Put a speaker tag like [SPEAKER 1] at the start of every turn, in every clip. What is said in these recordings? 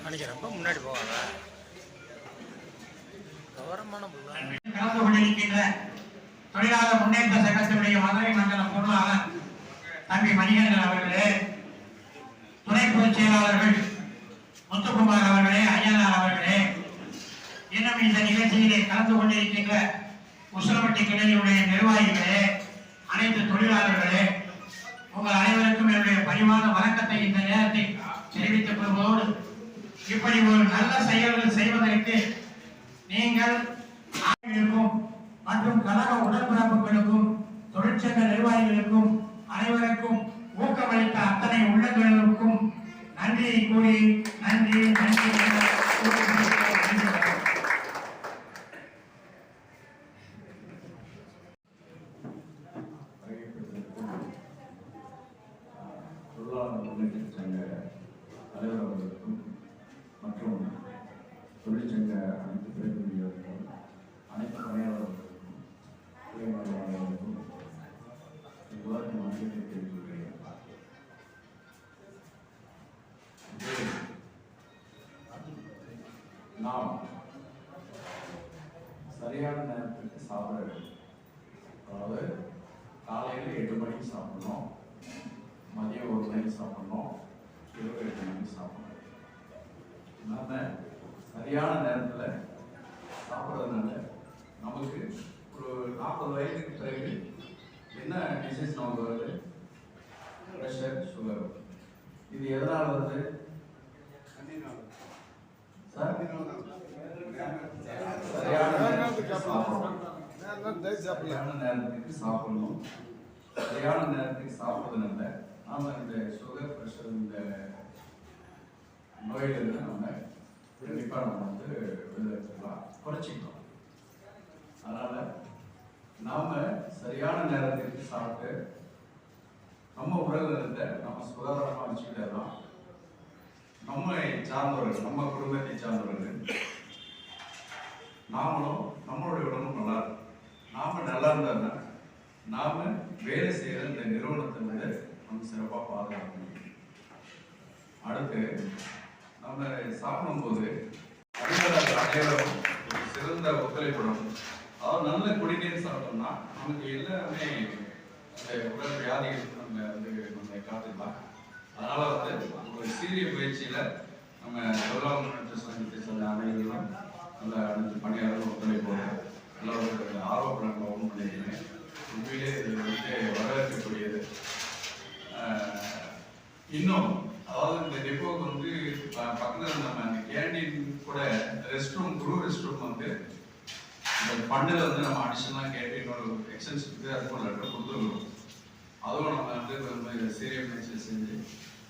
[SPEAKER 1] நினைக்கிறப்ப முன்னாடி போவாங்க கவரமான
[SPEAKER 2] கலந்து கொண்டிருக்கின்ற தொழிலாளர் முன்னேற்ற சங்கத்தினுடைய மதுரை மண்டல பொருளாளர் தம்பி மணிகண்டன் அவர்களே, துணை பொதுச் செயலாளர்கள் முத்துக்குமார் அவர்களே, ஐயனார் அவர்களே, இன்னும் இந்த நிகழ்ச்சியிலே கலந்து கொண்டிருக்கின்ற உசிலம்பட்டி கிளையினுடைய நிர்வாகிகளே, அனைத்து தொழிலாளர்களே, உங்கள் அனைவருக்கும் என்னுடைய பணிவான வணக்கத்தை இந்த நேரத்தில் தெரிவித்துக் கொள்வதோடு, இப்படி ஒரு நல்ல செயல்கள் செய்வதற்கு நீங்கள் மற்றும் கழக உடன்பிறப்புகளுக்கும் தொழிற்சங்க நிர்வாகிகளுக்கும் அனைவருக்கும் ஊக்கமளித்த அத்தனை உள்ளங்களுக்கும் நன்றியை கூறி நன்றி நன்றி.
[SPEAKER 3] தொழிலாளர் முன்னேற்ற சங்க தலைவர் அவர்களுக்கும் மற்றும் தொழிற்சங்க அனைத்து பிரதிநிதிகளுக்கும் அனைத்து பணியாளர்களுக்கும் தொழிலாளர்களுக்கும் எல்லாருக்கும் வணக்கத்தை தெரிவித்துள்ளேன். நாம் சரியான நேரத்துக்கு சாப்பிட வேண்டும். அதாவது காலையில் 8 மணிக்கு சாப்பிடணும், மதியம் 1 மணிக்கு சாப்பிடணும், இரவு 8 மணிக்கு சாப்பிடணும். நாம சரியான நேரத்தில் சாப்பிட்றதுனால நமக்கு ஒரு 40 வயதுக்கு பிறகு என்ன டிசீஸ் நமக்கு வருது? Pressure, sugar. இது எதனால் வருது சார்? சரியான நேரத்துக்கு சாப்பிடணும், சரியான நேரத்துக்கு சாப்பிட்றதுனால நாம இந்த சுகர், ப்ரெஷர், இந்த நோயிலிருந்து நம்ம கண்டிப்பாக நம்ம வந்து விடுதலாம், குறைச்சிக்கலாம். அதனால் நாம் சரியான நேரத்துக்கு சாப்பிட்டு நம்ம உடல் நலத்தை நம்ம சுகாதாரமாக வச்சுக்கிட்டோம். நம்மை சார்ந்தவர்கள், நம்ம குடும்பத்தை சார்ந்தவர்கள், நாமளும் நம்மளுடைய உடம்பும் நல்லா இருக்கும். நாம் நல்லா இருந்தால்னா நாம் வேலை செய்கிற இந்த நிறுவனத்தை வந்து நம்ம சிறப்பாக பாதுகாக்க முடியும். அடுத்து நம்ம சாப்பிடும்போது அனைவரும் சிறந்த ஒத்துழைப்படும். அதாவது நல்ல குடிநீர் சாப்பிட்டோம்னா நமக்கு எல்லாமே உடல் வியாதிகள் நம்ம வந்து நம்ம காத்துக்கலாம். அதனால வந்து ஒரு சீரிய முயற்சியில நம்ம தொழிலாளர் முன்னேற்ற சங்கத்தை சேர்ந்த அனைவரும் நல்ல அனைத்து பணியாளர்கள் ஒத்துழைப்போடு நல்ல ஒரு ஆர்வப்படம் ஓப்பன் பண்ணியிருக்கிறேன். உண்மையிலே இது வந்து வரவேற்கக்கூடியது. இன்னும் அதாவது இந்த டெப்போக்கு வந்து பக்கத்தில் நம்ம அந்த கேண்டீன் கூட rest room, group rest room வந்து இந்த ஃபண்டில் வந்து நம்ம அடிஷனலாக கேண்டீன் ஒரு எக்ஸ்டென்ஷனுக்கு அது போல கொடுத்துருக்கோம். அதுவும் நம்ம வந்து ரொம்ப சீரிய முயற்சி செஞ்சு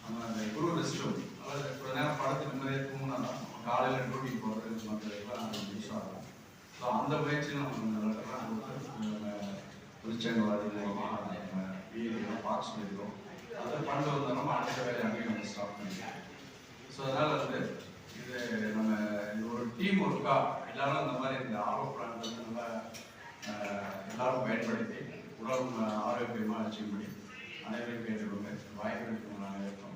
[SPEAKER 3] நம்ம அந்த குரூப் ரெஸ்ட் ரூம், அதாவது ஒரு நேரம் படத்துக்கு முன்னாடியே தூங்கினா தான் நம்ம காலையில் டியூட்டிக்கு போகிறது மற்றதுக்கெல்லாம் யூஸ் ஆகும். ஸோ அந்த முயற்சியும் நம்ம நல்லதெல்லாம் கொடுத்து நம்ம தொழிற்சங்கவாதிகள் நம்ம வீடியோ பாக்ஸ் பண்ணியிருக்கோம். அதை பண்ணி வந்தாலும் அடுத்த வேலை அங்கேயும் நம்ம ஸ்டார்ட் பண்ணிக்கலாம். ஸோ அதனால் வந்து இது நம்ம இது ஒரு டீம் ஒர்க்கா எல்லாரும் அந்த மாதிரி இந்த ஆர்வப்படாமல் வந்து நம்ம எல்லாரும் பயன்படுத்தி உடல் ஆரோக்கியமாக வச்சுக்கும்படி அனைவரும் கேட்டுக்கொண்டு வாய்ப்பு அனைவருக்கும்